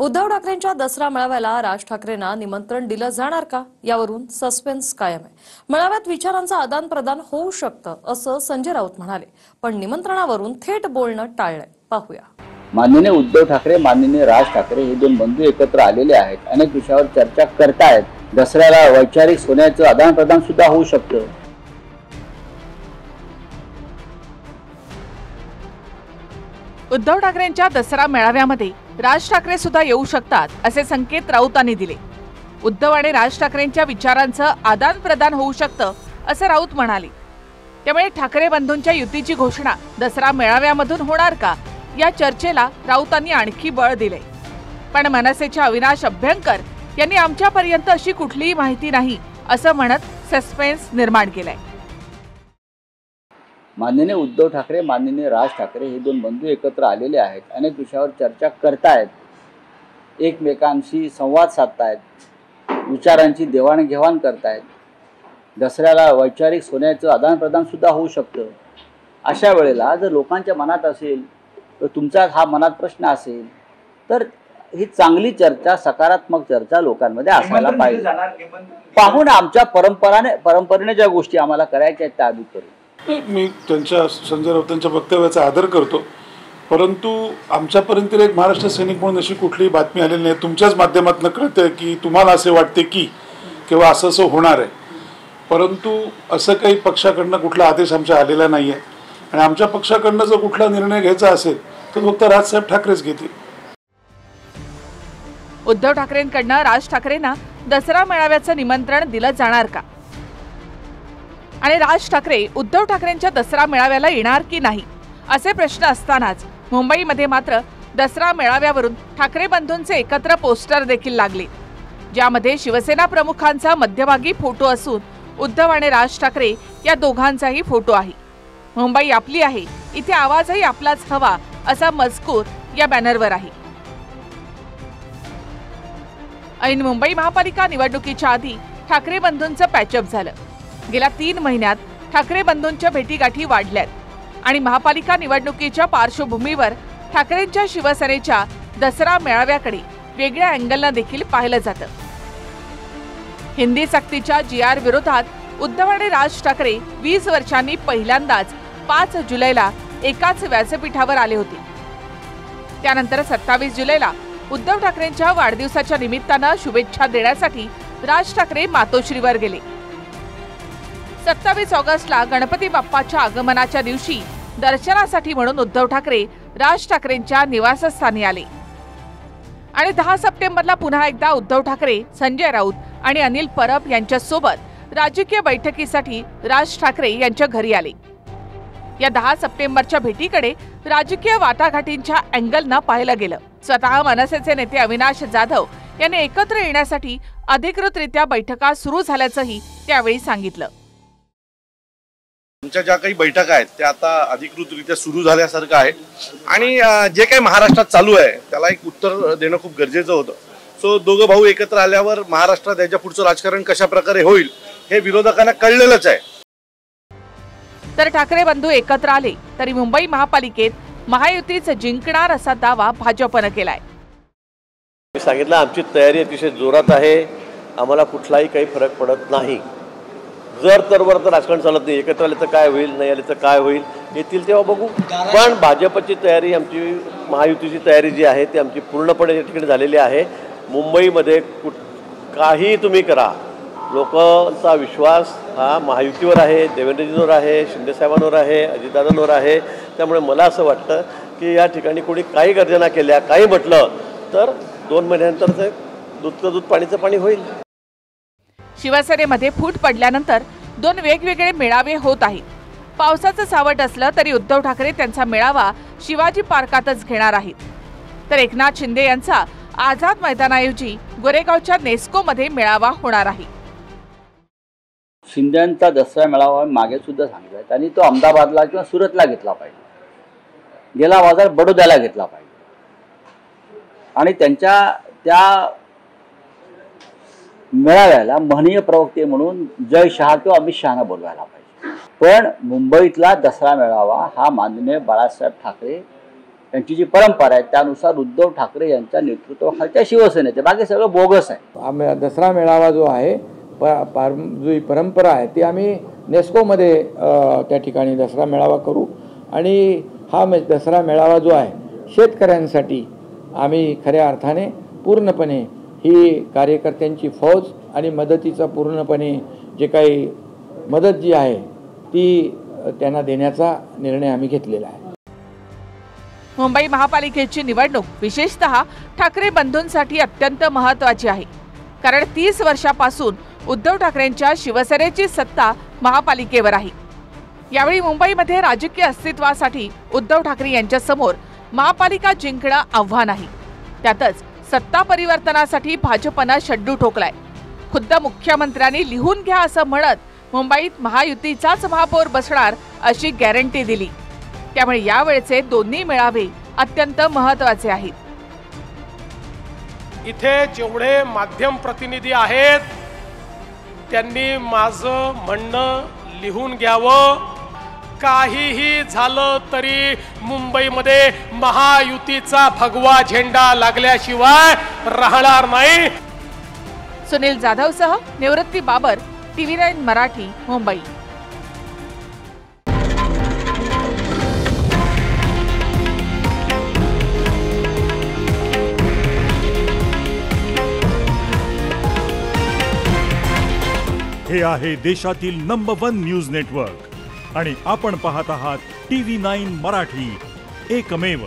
उद्धव ठाकरेंच्या दसरा मेळाव्याला राज ठाकरेंना निमंत्रण दिलं जाणार का, यावरून सस्पेन्स कायम आहे। मेळाव्यात विचारांचं आदान प्रदान होऊ शकतं असं संजय राऊत म्हणाले, पण निमंत्रणावरून थेट बोलणं टाळलंय। पाहूया। माननीय उद्धव ठाकरे, माननीय राज ठाकरे हे दोन बंधू एकत्र आलेले आहेत, अनेक विषयावर चर्चा करतायत। दसऱ्याला वैचारिक सोन्याचं आदान प्रदान सुद्धा होऊ शकतं। उद्धव ठाकरेंच्या दसरा मेळाव्यामध्ये राज ठाकरे सुद्धा येऊ शकतात असे संकेत राऊतांनी दिले। उद्धव आणि राज ठाकरेंच्या विचारांचं आदान प्रदान होऊ शकतं असं राऊत म्हणाले। त्यामुळे ठाकरे बंधूंच्या युतीची घोषणा दसरा मेळाव्यामधून होणार का, या चर्चेला राऊतांनी आणखी बळ दिले। पण मनसेचे अविनाश अभ्यंकर यांनी आमच्यापर्यंत अशी कुठलीही माहिती नाही असं म्हणत सस्पेन्स निर्माण केलाय। माननीय उद्धव ठाकरे, माननीय राज ठाकरे हे दोन बंधू एकत्र आलेले आहेत, अनेक विषयावर चर्चा करतायत, एकमेकांशी संवाद साधतायत, विचारांची देवाणघेवाण करतायत। दसऱ्याला वैचारिक सोन्याचं आदान प्रदान सुद्धा होऊ शकतं। अशा वेळेला जर लोकांच्या मनात असेल, तर तुमचा हा मनात प्रश्न असेल, तर ही चांगली चर्चा, सकारात्मक चर्चा लोकांमध्ये असायला पाहिजे। पाहून आमच्या परंपरेने ज्या गोष्टी आम्हाला करायच्या आहेत त्या आधी करू। मी त्यांच्या संजय राऊतांच्या वक्तव्याचा आदर करतो, परंतु आमच्यापर्यंत एक महाराष्ट्र सैनिक म्हणून अशी कुठलीही बातमी आलेली नाही। तुमच्याच माध्यमातून कळतंय की तुम्हाला असे वाटते की किंवा असं होणार आहे, परंतु असं काही पक्षाकडनं कुठला आदेश आमच्या आलेला नाही आहे। आणि आमच्या पक्षाकडनं जर कुठला निर्णय घ्यायचा असेल तर फक्त राजसाहेब ठाकरेच घेतील। उद्धव ठाकरेंकडनं राज ठाकरेंना दसरा मेळाव्याचं निमंत्रण दिलं जाणार का, आणि राज ठाकरे उद्धव ठाकरेंच्या दसरा मेळाव्याला येणार की नाही असे प्रश्न असतानाच मुंबईमध्ये मात्र दसरा मेळाव्यावरून ठाकरे बंधूंचे एकत्र पोस्टर देखील लागले, ज्यामध्ये शिवसेना प्रमुखांचा मध्यभागी फोटो असून उद्धव आणि राज ठाकरे या दोघांचाही फोटो आहे। मुंबई आपली आहे, इथे आवाजही आपलाच हवा असा मजकूर या बॅनरवर आहे। ऐन मुंबई महापालिका निवडणुकीच्या आधी ठाकरे बंधूंचं पॅचअप झालं। गेल्या 3 महिन्यात ठाकरे बंधूंच्या भेटीगाठी वाढल्यात आणि महापालिका निवडणुकीच्या पार्श्वभूमीवर ठाकरेंच्या शिवसेनेच्या दसरा मेळाव्याकडे वेगळ्या अँगलनं देखील पाहिलं जातं। हिंदी सक्तीच्या GR विरोधात उद्धव आणि राज ठाकरे 20 वर्षांनी पहिल्यांदाच 5 जुलैला एकाच व्यासपीठावर आले होते। त्यानंतर 27 जुलैला उद्धव ठाकरेंच्या वाढदिवसाच्या निमित्तानं शुभेच्छा देण्यासाठी राज ठाकरे मातोश्रीवर गेले। 27 ऑगस्टला गणपती बाप्पाच्या आगमनाच्या दिवशी दर्शनासाठी म्हणून उद्धव ठाकरे राज ठाकरेंच्या निवासस्थानी आले आणि 10 सप्टेंबरला पुन्हा एकदा उद्धव ठाकरे, संजय राऊत आणि अनिल परब यांच्यासोबत राजकीय बैठकीसाठी राज ठाकरे यांच्या घरी आले। या 10 सप्टेंबरच्या भेटीकडे राजकीय वाटाघाटींच्या अँगलनं पाहिलं गेलं। स्वतः मनसेचे नेते अविनाश जाधव यांनी एकत्र येण्यासाठी अधिकृतरित्या बैठका सुरू झाल्याचंही त्यावेळी सांगितलं। आमच्या ज्या काही बैठका आहेत त्या आता अधिकृतरित्या सुरू झाल्यासारखं आहे आणि जे काही महाराष्ट्रात चालू आहे त्याला एक उत्तर देणं खूप गरजेचं होतं। सो दोघं भाऊ एकत्र आल्यावर महाराष्ट्रात याच्या पुढचं राजकारण कशा प्रकारे होईल हे विरोधकांना कळलेलंच आहे। तर ठाकरे बंधू एकत्र आले तरी मुंबई महापालिकेत महायुतीच जिंकणार असा दावा भाजपनं केलाय। मी सांगितलं आमची तयारी अतिशय जोरात आहे, आम्हाला कुठलाही काही फरक पडत नाही। जर तर राजकारण चालत नाही, एकत्र आले तर काय होईल, नाही आले तर काय होईल, येतील तेव्हा बघू। पण भाजपची तयारी, आमची महायुतीची तयारी जी आहे ती आमची पूर्णपणे या ठिकाणी झालेली आहे। मुंबईमध्ये काही तुम्ही करा, लोकांचा विश्वास हा महायुतीवर आहे, देवेंद्रजींवर आहे, शिंदे साहेबांवर आहे, अजितदादांवर आहे। त्यामुळे मला असं वाटतं की या ठिकाणी कोणी काही गर्जना केल्या, काही म्हटलं तर 2 महिन्यानंतर ते दूधचं दूध पाणीचं पाणी होईल। शिवसेनेमध्ये फूट पडल्यानंतर 2 वेगवेगळे मेळावे होत आहेत। पावसाचं सावट असलं तरी उद्धव ठाकरे त्यांचा मेळावा शिवाजी पार्कातच घेणार आहेत, तर एकनाथ शिंदे यांचा आझाद मैदानाऐवजी गोरेगावच्या नेस्कोमध्ये मेळावा होणार आहे। शिंदेंचा दसरा मेळावा मागे सुद्धा सांगितलं, त्यांनी तो अहमदाबादला किंवा सुरतला घेतला पाहिजे, गेला बाजार बडोद्याला घेतला पाहिजे आणि त्यांच्या त्या मेळाव्याला महनीय प्रवक्ते म्हणून जय शहा किंवा अमित शहाना बोलवायला पाहिजे। पण मुंबईतला दसरा मेळावा हा माननीय बाळासाहेब ठाकरे त्यांची जी परंपरा आहे त्यानुसार उद्धव ठाकरे यांच्या नेतृत्वाखालच्या शिवसेनेचे, बाकी सगळं बोगस आहे. दसरा मेळावा जो आहे जी परंपरा आहे ती आम्ही नेस्कोमध्ये त्या ठिकाणी दसरा मेळावा करू आणि हा दसरा मेळावा जो आहे शेतकऱ्यांसाठी आम्ही खऱ्या अर्थाने पूर्णपणे ही कार्यकर्त्यांची फौज आणि मदतीचा पूर्णपणे जे काही मदत जी आहे ती त्यांना देण्याचा निर्णय आम्ही घेतलेला आहे. मुंबई महापालिकेची निवडणूक विशेषतः ठाकरे बंधूंसाठी अत्यंत महत्त्वाची आहे, कारण 30 वर्षापासून उद्धव ठाकरेंच्या शिवसेनेची सत्ता महापालिकेवर आहे. यावेळी मुंबईमध्ये राजकीय अस्तित्वासाठी उद्धव ठाकरे यांच्या समोर महापालिका जिंकणं आव्हान आहे. त्यातच सत्ता परिवर्तनासाठी भाजपनं शड्डू ठोकलाय. खुद्द मुख्यमंत्र्यांनी लिहून घ्या असं म्हणत मुंबईत महायुतीचाच महापौर बसणार अशी गॅरंटी दिली. त्यामुळे यावेळचे दोन्ही मेळावे अत्यंत महत्त्वाचे आहेत. इथे जेवढे माध्यम प्रतिनिधी आहेत त्यांनी माझं म्हणणं लिहून घ्यावं. काहीही झालं तरी मुंबईमध्ये महायुतीचा भगवा झेंडा लागल्याशिवाय राहणार नाही. सुनील जाधवसह निवृत्ती बाबर, TV9 मराठी, मुंबई. हे आहे देशातील नंबर 1 न्यूज नेटवर्क आणि आपण पाहत आहात TV9 मराठी, एकमेव.